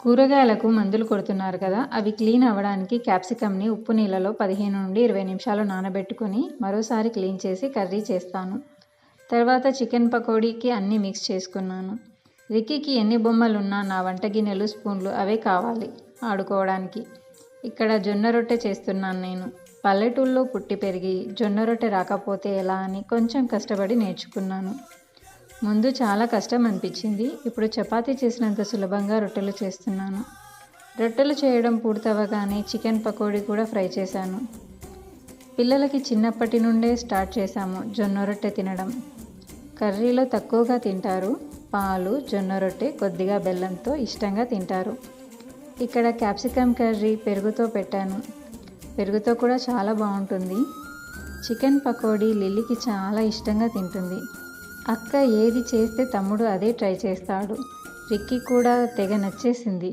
కూరగాయలకు మందులు కొడుతున్నారు కదా, అవి క్లీన్ అవ్వడానికి క్యాప్సికమ్ని ఉప్పు నీళ్ళలో 15 నుండి 20 నిమిషాలు నానబెట్టుకొని మరోసారి క్లీన్ చేసి కర్రీ చేస్తాను. తర్వాత చికెన్ పకోడీకి అన్నీ మిక్స్ చేసుకున్నాను. రిక్కీకి ఎన్ని బొమ్మలున్నా నా వంట గిన్నెలు, స్పూన్లు అవే కావాలి ఆడుకోవడానికి. ఇక్కడ జొన్న రొట్టె చేస్తున్నాను నేను. పల్లెటూళ్ళలో పుట్టి పెరిగి జొన్న రొట్టె రాకపోతే ఎలా అని కొంచెం కష్టపడి నేర్చుకున్నాను. ముందు చాలా కష్టం అనిపించింది. ఇప్పుడు చపాతీ చేసినంత సులభంగా రొట్టెలు చేస్తున్నాను. రొట్టెలు చేయడం పూర్తవగానే చికెన్ పకోడీ కూడా ఫ్రై చేశాను. పిల్లలకి చిన్నప్పటి నుండే స్టార్ట్ చేశాము జొన్న రొట్టె తినడం. కర్రీలో తక్కువగా తింటారు. పాలు, జొన్న రొట్టె, కొద్దిగా బెల్లంతో ఇష్టంగా తింటారు. ఇక్కడ క్యాప్సికమ్ కర్రీ పెరుగుతో పెట్టాను. పెరుగుతో కూడా చాలా బాగుంటుంది. చికెన్ పకోడీ లిల్లీకి చాలా ఇష్టంగా తింటుంది. అక్క ఏది చేస్తే తమ్ముడు అదే ట్రై చేస్తాడు. రిక్కీ కూడా తెగ నచ్చేసింది.